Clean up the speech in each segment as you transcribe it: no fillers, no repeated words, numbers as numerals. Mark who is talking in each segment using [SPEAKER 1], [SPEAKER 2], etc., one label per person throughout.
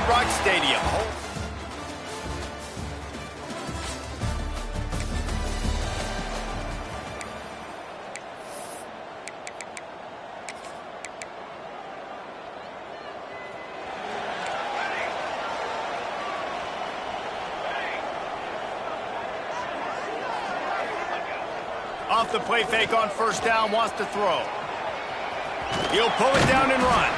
[SPEAKER 1] Hard Rock Stadium. Off the play fake on first down, wants to throw. He'll pull it down and run.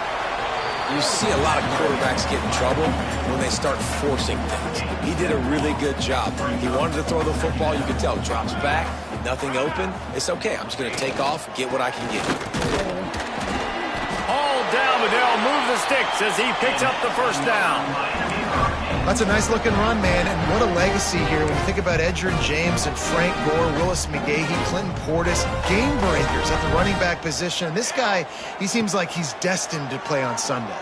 [SPEAKER 2] You see a lot of quarterbacks get in trouble when they start forcing things. He did a really good job. He wanted to throw the football. You could tell. Drops back, nothing open. It's okay. I'm just going to take off, get what I can get.
[SPEAKER 1] All down, but they'll move the sticks as he picks up the first down.
[SPEAKER 3] That's a nice-looking run, man, and what a legacy here. When you think about Edgerrin James and Frank Gore, Willis McGahee, Clinton Portis, game breakers at the running back position. And this guy, he seems like he's destined to play on Sunday.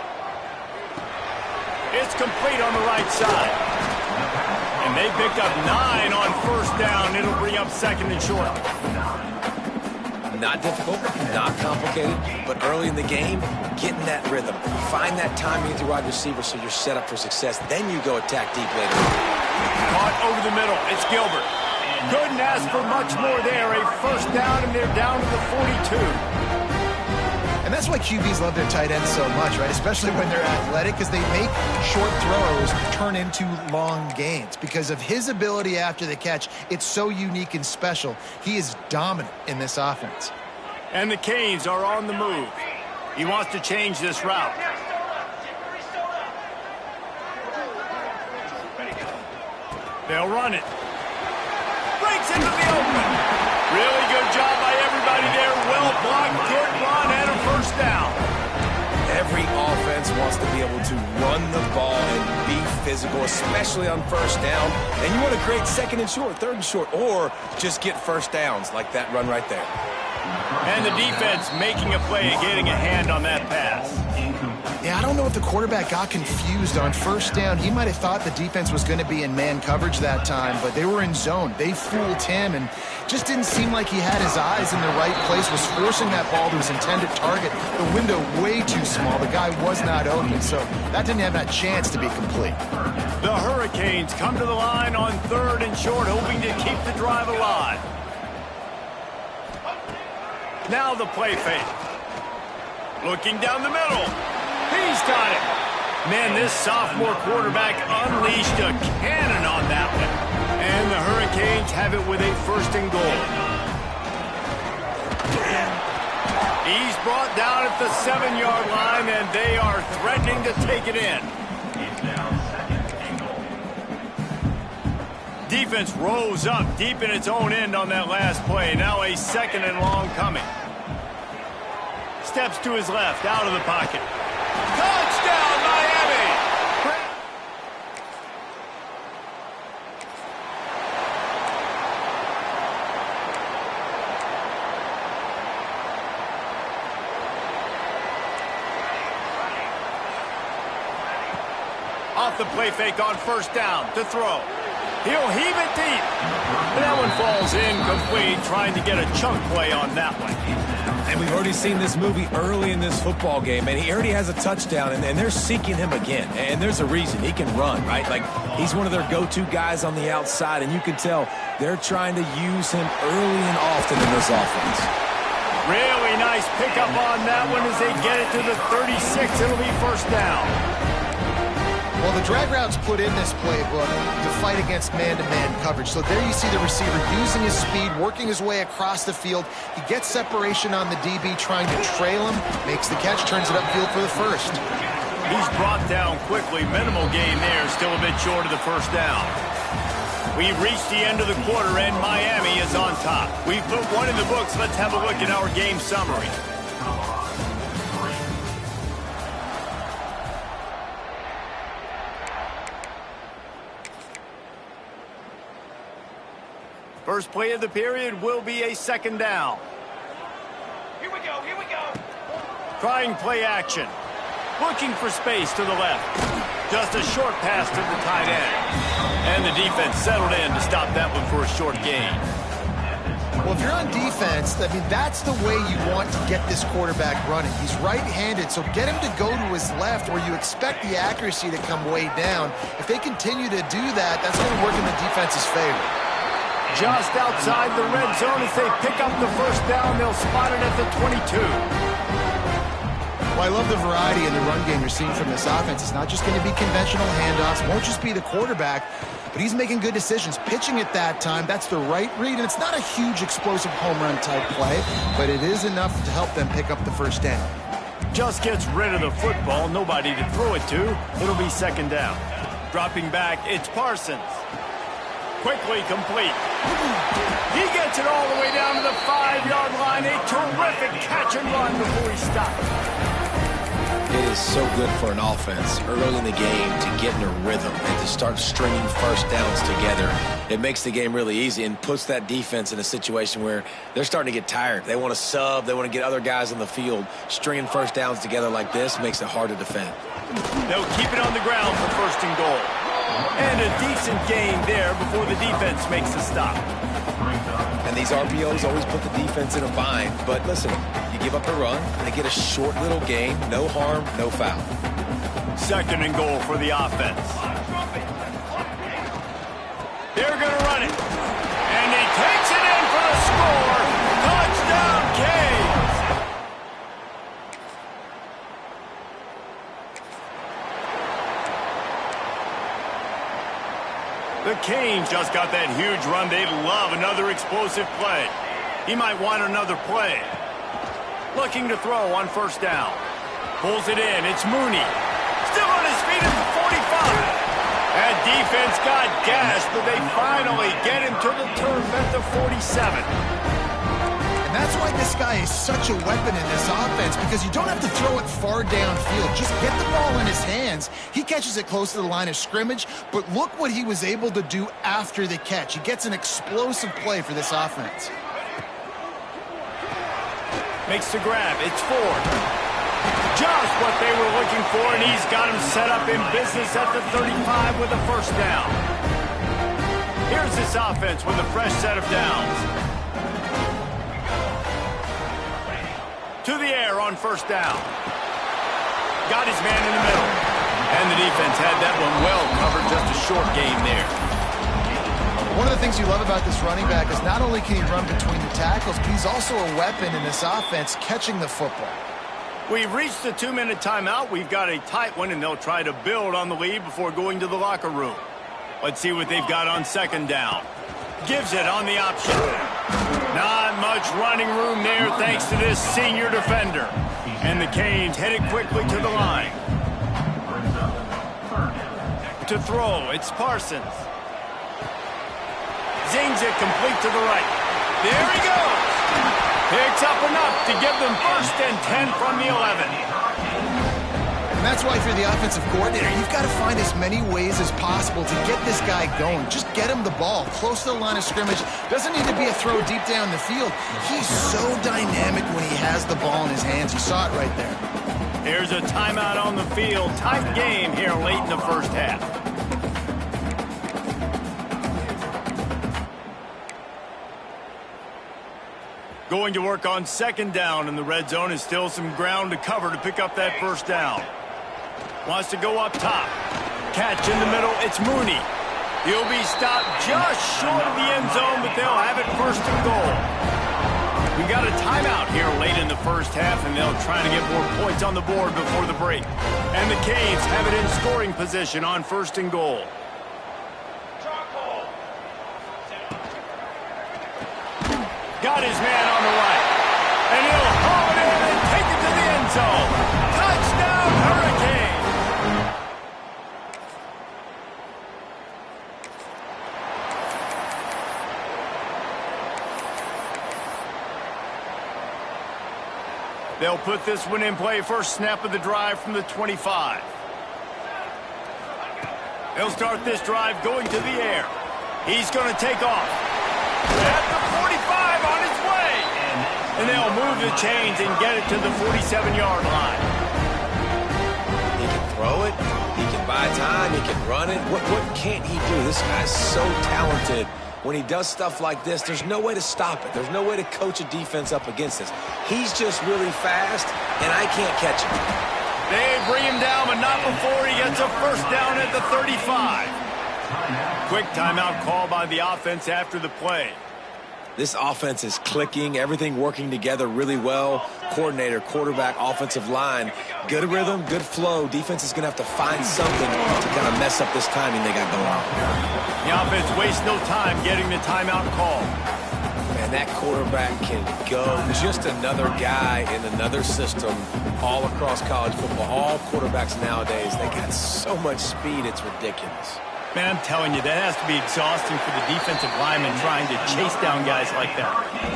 [SPEAKER 1] It's complete on the right side. And they picked up 9 on first down. It'll bring up second and short.
[SPEAKER 2] Not difficult, not complicated, but early in the game, getting that rhythm. Find that timing with your wide receiver so you're set up for success. Then you go attack deep later on.
[SPEAKER 1] Caught over the middle. It's Gilbert. Couldn't ask for much more there. A first down, and they're down to the 42.
[SPEAKER 3] And that's why QBs love their tight ends so much, right? Especially when they're athletic, because they make short throws turn into long gains. Because of his ability after the catch, it's so unique and special. He is dominant in this offense.
[SPEAKER 1] And the Canes are on the move. He wants to change this route. They'll run it. Breaks into the open. Really good job by everybody there. Well blocked, good run, and a first down.
[SPEAKER 2] Every offense wants to be able to run the ball and be physical, especially on first down. And you want to create second and short, third and short, or just get first downs like that run right there.
[SPEAKER 1] And the defense making a play and getting a hand on that pass.
[SPEAKER 3] Yeah, I don't know if the quarterback got confused on first down. He might have thought the defense was going to be in man coverage that time, but they were in zone. They fooled him and just didn't seem like he had his eyes in the right place, was forcing that ball to his intended target. The window way too small. The guy was not open, so that didn't have that chance to be complete.
[SPEAKER 1] The Hurricanes come to the line on third and short, hoping to keep the drive alive. Now the play fake. Looking down the middle. He's got it. Man, this sophomore quarterback unleashed a cannon on that one. And the Hurricanes have it with a first and goal. He's brought down at the 7-yard line, and they are threatening to take it in. Defense rose up deep in its own end on that last play. Now a second and long coming. Steps to his left, out of the pocket. Touchdown, Miami! Off the play fake on first down to throw. He'll heave it deep. That one falls incomplete, trying to get a chunk play on that one.
[SPEAKER 2] And we've already seen this movie early in this football game, and he already has a touchdown, and they're seeking him again. And there's a reason. He can run, right? Like, he's one of their go-to guys on the outside, and you can tell they're trying to use him early and often in this offense.
[SPEAKER 1] Really nice pickup on that one as they get it to the 36. It'll be first down.
[SPEAKER 3] Well, the drag route's put in this playbook to fight against man-to-man coverage. So there you see the receiver using his speed, working his way across the field. He gets separation on the DB, trying to trail him, makes the catch, turns it upfield for the first.
[SPEAKER 1] He's brought down quickly. Minimal gain there, still a bit short of the first down. We've reached the end of the quarter, and Miami is on top. We've put one in the books. Let's have a look at our game summary. First play of the period will be a second down.
[SPEAKER 4] Here we go, here we go.
[SPEAKER 1] Trying play action. Looking for space to the left. Just a short pass to the tight end. And the defense settled in to stop that one for a short gain.
[SPEAKER 3] Well, if you're on defense, I mean, that's the way you want to get this quarterback running. He's right-handed, so get him to go to his left where you expect the accuracy to come way down. If they continue to do that, that's going to work in the defense's favor.
[SPEAKER 1] Just outside the red zone as they pick up the first down. They'll spot it at the 22.
[SPEAKER 3] Well, I love the variety in the run game you're seeing from this offense. It's not just going to be conventional handoffs. It won't just be the quarterback, but he's making good decisions. Pitching at that time, that's the right read, and it's not a huge explosive home run type play, but it is enough to help them pick up the first down.
[SPEAKER 1] Just gets rid of the football. Nobody to throw it to. It'll be second down. Dropping back, it's Parsons. Quickly complete. He gets it all the way down to the 5-yard line. A terrific catch and run before he stops.
[SPEAKER 2] It is so good for an offense early in the game to get in a rhythm and to start stringing first downs together. It makes the game really easy and puts that defense in a situation where they're starting to get tired. They want to sub. They want to get other guys on the field. Stringing first downs together like this makes it hard to defend.
[SPEAKER 1] They'll keep it on the ground for first and goal. And a decent gain there before the defense makes a stop.
[SPEAKER 2] And these RPOs always put the defense in a bind. But listen, you give up a run, they get a short little gain, no harm, no foul.
[SPEAKER 1] Second and goal for the offense. They're going to run it. And he takes it in for the score. Touchdown, Canes. The Canes just got that huge run. They'd love another explosive play. He might want another play. Looking to throw on first down. Pulls it in. It's Mooney. Still on his feet at the 45. That defense got gashed, but they finally get him to the turf at the 47.
[SPEAKER 3] And that's why this guy is such a weapon in this offense, because you don't have to throw it far downfield. Just get the ball in his hands. He catches it close to the line of scrimmage, but look what he was able to do after the catch. He gets an explosive play for this offense.
[SPEAKER 1] Makes the grab. It's Ford. Just what they were looking for, and he's got him set up in business at the 35 with a first down. Here's this offense with a fresh set of downs. To the air on first down. Got his man in the middle. And the defense had that one well covered, just a short gain there.
[SPEAKER 3] One of the things you love about this running back is not only can he run between the tackles, but he's also a weapon in this offense catching the football.
[SPEAKER 1] We've reached the 2-minute timeout. We've got a tight one, and they'll try to build on the lead before going to the locker room. Let's see what they've got on second down. Gives it on the option. Not much running room there thanks to this senior defender. And the Canes headed quickly to the line. To throw, it's Parsons. Zings it complete to the right. There he goes. Picks up enough to give them first and 10 from the 11.
[SPEAKER 3] And that's why if you're the offensive coordinator, you've got to find as many ways as possible to get this guy going. Just get him the ball close to the line of scrimmage. Doesn't need to be a throw deep down the field. He's so dynamic when he has the ball in his hands. You saw it right there.
[SPEAKER 1] Here's a timeout on the field. Tight game here late in the first half. Going to work on second down in the red zone. Is still some ground to cover to pick up that first down. Wants to go up top. Catch in the middle. It's Mooney. He'll be stopped just short of the end zone, but they'll have it first and goal. We got a timeout here late in the first half, and they'll try to get more points on the board before the break. And the Canes have it in scoring position on first and goal. Got his man on the right. And he'll haul it in and take it to the end zone. Touchdown, Hurricane! They'll put this one in play. First snap of the drive from the 25. They'll start this drive going to the air. He's going to take off. At the 45 on his way. And they'll move the chains and get it to the 47-yard line.
[SPEAKER 2] He can throw it. He can buy time. He can run it. What can't he do? This guy's so talented when he does stuff like this, there's no way to stop it. There's no way to coach a defense up against this. He's just really fast, and I can't catch him.
[SPEAKER 1] They bring him down, but not before he gets a first down at the 35. Quick timeout call by the offense after the play.
[SPEAKER 2] This offense is clicking, everything working together really well. Coordinator, quarterback, offensive line, good rhythm, good flow. Defense is going to have to find something to kind of mess up this timing they got going on.
[SPEAKER 1] The offense wastes no time getting the timeout call.
[SPEAKER 2] Man, that quarterback can go. Just another guy in another system all across college football. All quarterbacks nowadays, they got so much speed, it's ridiculous.
[SPEAKER 1] Man, I'm telling you, that has to be exhausting for the defensive lineman trying to chase down guys like that.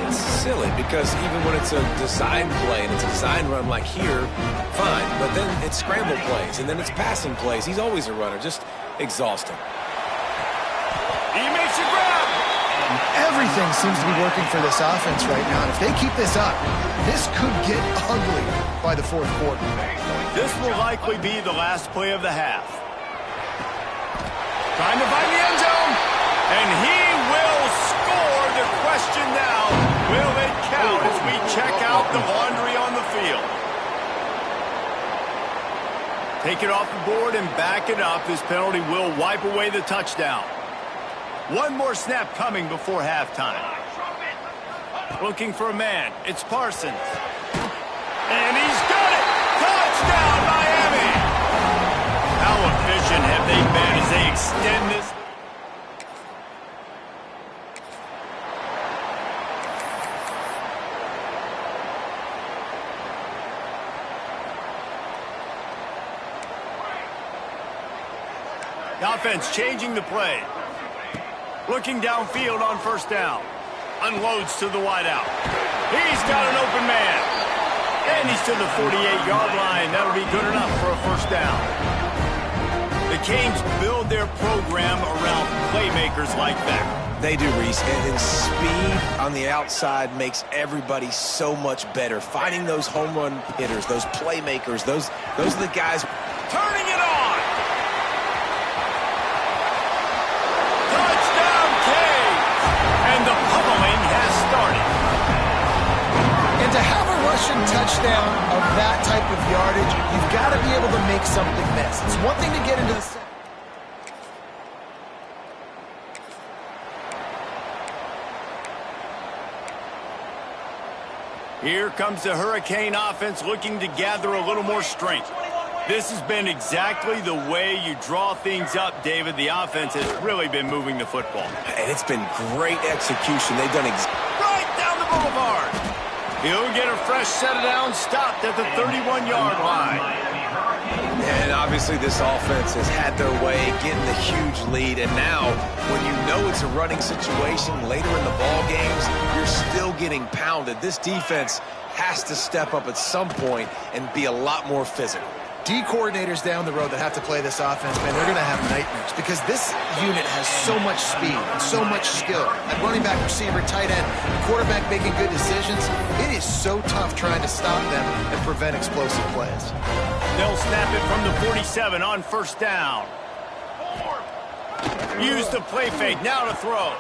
[SPEAKER 2] It's silly because even when it's a design play and it's a design run like here, fine. But then it's scramble plays and then it's passing plays. He's always a runner. Just exhausting.
[SPEAKER 1] He makes a grab.
[SPEAKER 3] Everything seems to be working for this offense right now. And if they keep this up, this could get ugly by the fourth quarter.
[SPEAKER 1] This will likely be the last play of the half. Trying to find the end zone, and he will score. The question now, will it count as we check out the laundry on the field? Take it off the board and back it up. This penalty will wipe away the touchdown. One more snap coming before halftime. Looking for a man. It's Parsons. And he's got it! Touchdown, Miami! How efficient have they been as they extend this? The offense changing the play. Looking downfield on first down. Unloads to the wideout. He's got an open man. And he's to the 48-yard line. That'll be good enough for a first down. The Canes build their program around playmakers like that.
[SPEAKER 2] They do, Reese, and speed on the outside makes everybody so much better. Finding those home run hitters, those playmakers, those are the guys.
[SPEAKER 1] Turning it on! Touchdown, Canes! And the pummeling has started.
[SPEAKER 3] And to have a rushing touchdown of that type of yardage, you've got to be able to make something miss. It's one thing to get into the...
[SPEAKER 1] Here comes the Hurricane offense looking to gather a little more strength. This has been exactly the way you draw things up, David. The offense has really been moving the football.
[SPEAKER 2] And it's been great execution. They've done
[SPEAKER 1] right down the boulevard. He'll get a fresh set of downs, stopped at the 31-yard line.
[SPEAKER 2] And obviously this offense has had their way, getting the huge lead. And now, when you know it's a running situation later in the ball games, you're still getting pounded. This defense has to step up at some point and be a lot more physical.
[SPEAKER 3] D coordinators down the road that have to play this offense, man, they're going to have nightmares because this unit has so much speed and so much skill. At running back, receiver, tight end, quarterback making good decisions, it is so tough trying to stop them and prevent explosive plays.
[SPEAKER 1] They'll snap it from the 47 on first down. Use the play fake, now to throw.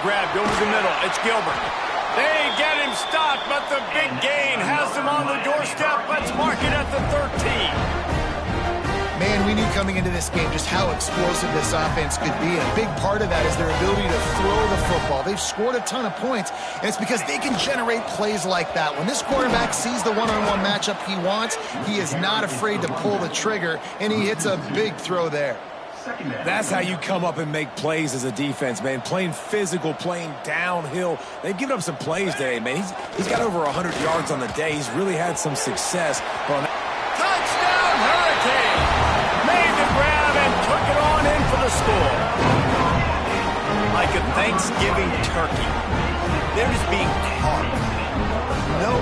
[SPEAKER 1] Grabbed over the middle, it's Gilbert. They get him stopped, but the big gain has him on the doorstep. Let's mark it at the 13.
[SPEAKER 3] Man, we knew coming into this game just how explosive this offense could be. And a big part of that is their ability to throw the football. They've scored a ton of points, and it's because they can generate plays like that. When this quarterback sees the one-on-one matchup he wants, he is not afraid to pull the trigger, and he hits a big throw there.
[SPEAKER 2] That's how you come up and make plays as a defense, man. Playing physical, playing downhill. They've given up some plays today, man. He's got over 100 yards on the day. He's really had some success.
[SPEAKER 1] Touchdown, Hurricane! Made the grab and took it on in for the score. Like a Thanksgiving turkey. They're just being carved. No.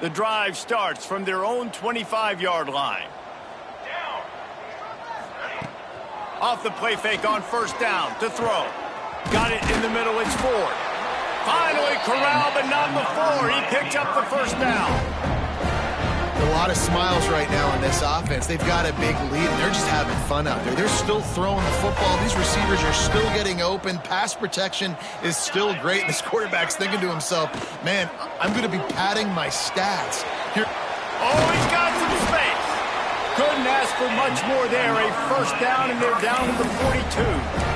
[SPEAKER 1] The drive starts from their own 25-yard line. Off the play fake on first down to throw. Got it in the middle, it's Ford. Finally corralled, but not before. He picked up the first down.
[SPEAKER 3] A lot of smiles right now on this offense. They've got a big lead, and they're just having fun out there. They're still throwing the football. These receivers are still getting open. Pass protection is still great. This quarterback's thinking to himself, man, I'm going to be padding my stats. Here.
[SPEAKER 1] Oh, he's got some space. Couldn't ask for much more there. A first down, and they're down to the 42.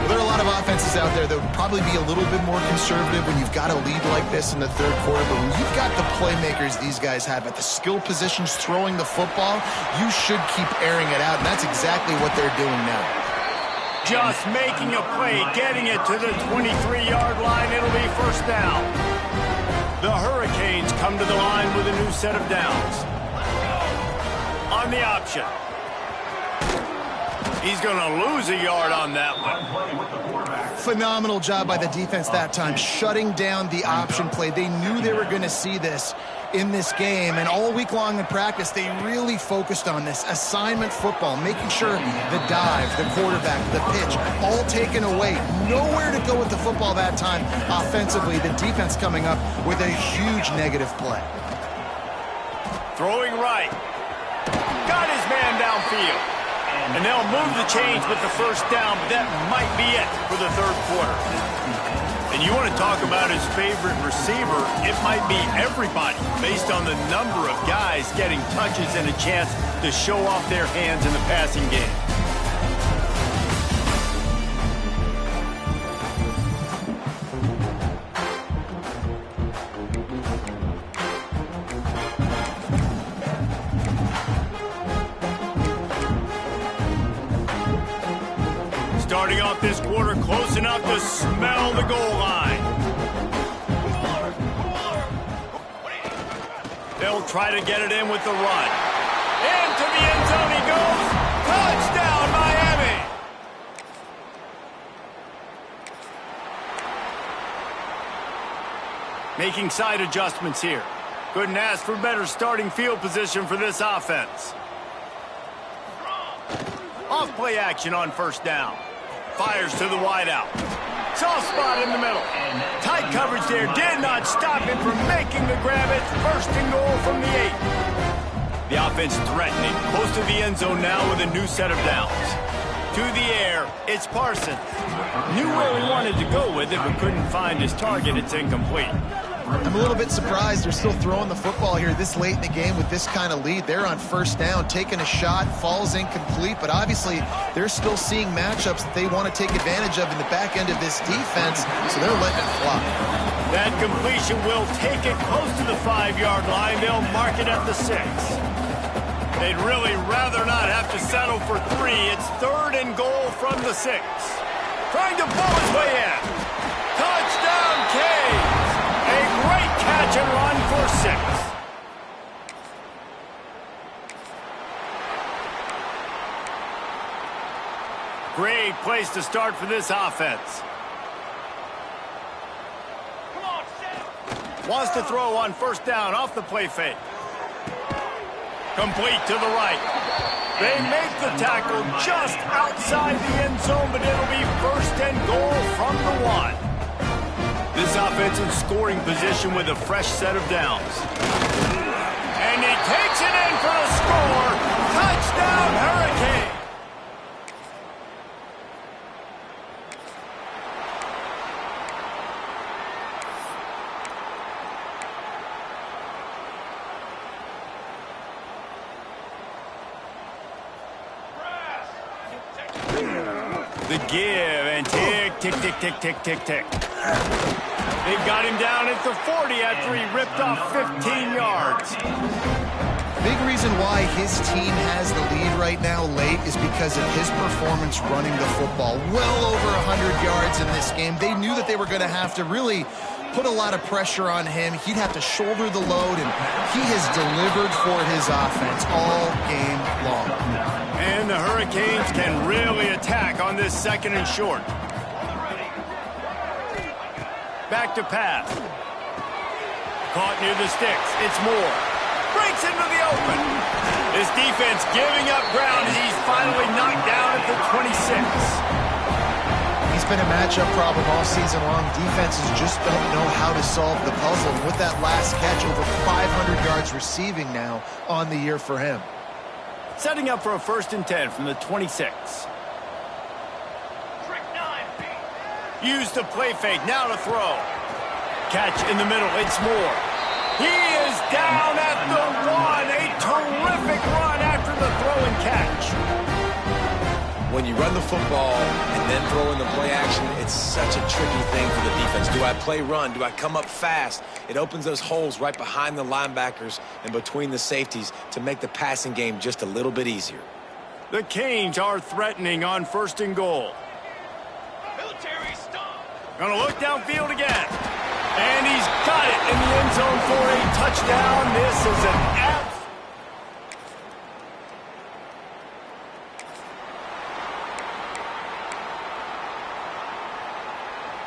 [SPEAKER 3] Well, there are a lot of offenses out there that would probably be a little bit more conservative when you've got a lead like this in the third quarter. But when you've got the playmakers these guys have at the skill positions throwing the football, you should keep airing it out, and that's exactly what they're doing now.
[SPEAKER 1] Just making a play, getting it to the 23-yard line. It'll be first down. The Hurricanes come to the line with a new set of downs. On the option. He's going to lose a yard on that one.
[SPEAKER 3] Phenomenal job by the defense that time, shutting down the option play. They knew they were going to see this in this game, and all week long in practice, they really focused on this assignment football, making sure the dive, the quarterback, the pitch, all taken away. Nowhere to go with the football that time offensively. The defense coming up with a huge negative play.
[SPEAKER 1] Throwing right. Got his man downfield. And they'll move the chains with the first down, but that might be it for the third quarter. And you want to talk about his favorite receiver, it might be everybody, based on the number of guys getting touches and a chance to show off their hands in the passing game. Starting off this quarter close enough to smell the goal line. They'll try to get it in with the run. Into the end zone he goes. Touchdown, Miami! Making side adjustments here. Couldn't ask for better starting field position for this offense. Off play action on first down. Fires to the wideout. Soft spot in the middle. Tight coverage there did not stop him from making the grab. It's first and goal from the 8. The offense threatening. Close to the end zone now with a new set of downs. To the air, it's Parsons. Knew where he wanted to go with it, but couldn't find his target. It's incomplete.
[SPEAKER 3] I'm a little bit surprised they're still throwing the football here this late in the game with this kind of lead. They're on first down, taking a shot, falls incomplete, but obviously they're still seeing matchups that they want to take advantage of in the back end of this defense, so they're letting it fly.
[SPEAKER 1] That completion will take it close to the 5-yard line. They'll mark it at the 6. They'd really rather not have to settle for 3. It's third and goal from the 6. Trying to pull his way in. Touchdown, Canes! A great catch and run for 6. Great place to start for this offense. Wants to throw on first down off the play fake. Complete to the right. They make the tackle just outside the end zone, but it'll be first and goal from the 1. This offense in scoring position with a fresh set of downs. And he takes it in for the score. Touchdown, Hurricane. The give and tick, tick, tick, tick, tick, tick, tick. They've got him down at the 40 after he ripped off 15 yards.
[SPEAKER 3] Big reason why his team has the lead right now late is because of his performance running the football. Well over 100 yards in this game. They knew that they were going to have to really put a lot of pressure on him. He'd have to shoulder the load, and he has delivered for his offense all game long.
[SPEAKER 1] And the Hurricanes can really attack on this second and short. Back to pass. Caught near the sticks. It's Moore. Breaks into the open. This defense giving up ground as he's finally knocked down at the 26.
[SPEAKER 3] He's It's been a matchup problem all season long. Defenses just don't know how to solve the puzzle. And with that last catch, over 500 yards receiving now on the year for him.
[SPEAKER 1] Setting up for a 1st and 10 from the 26. Use the play fake, now to throw. Catch in the middle, it's Moore. He is down at the 1. A terrific run after the throw and catch.
[SPEAKER 2] When you run the football and then throw in the play action, it's such a tricky thing for the defense. Do I play run? Do I come up fast? It opens those holes right behind the linebackers and between the safeties to make the passing game just a little bit easier.
[SPEAKER 1] The Canes are threatening on 1st and goal.
[SPEAKER 4] Military stop.
[SPEAKER 1] Gonna look downfield again. And he's got it in the end zone for a touchdown. This is an F.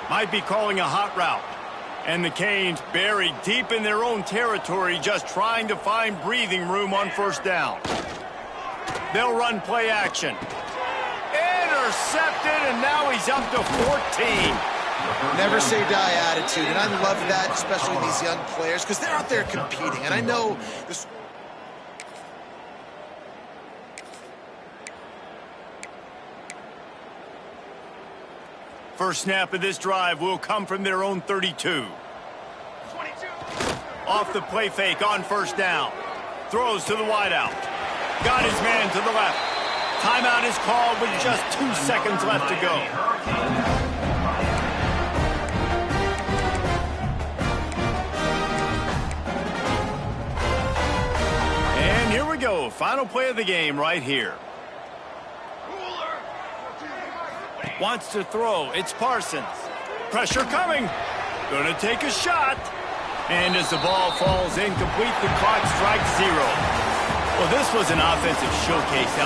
[SPEAKER 1] Might be calling a hot route. And the Canes buried deep in their own territory, just trying to find breathing room on 1st down. They'll run play action. Intercepted, and now he's up to 14.
[SPEAKER 3] Never say die attitude, and I love that, especially these young players, because they're out there competing. And I know this.
[SPEAKER 1] First snap of this drive will come from their own 32.
[SPEAKER 4] 22.
[SPEAKER 1] Off the play fake on 1st down. Throws to the wideout. Got his man to the left. Timeout is called with just 2 seconds left to go. And here we go. Final play of the game right here. Wants to throw. It's Parsons. Pressure coming. Gonna take a shot. And as the ball falls incomplete, the clock strikes 0. Well, this was an offensive showcase.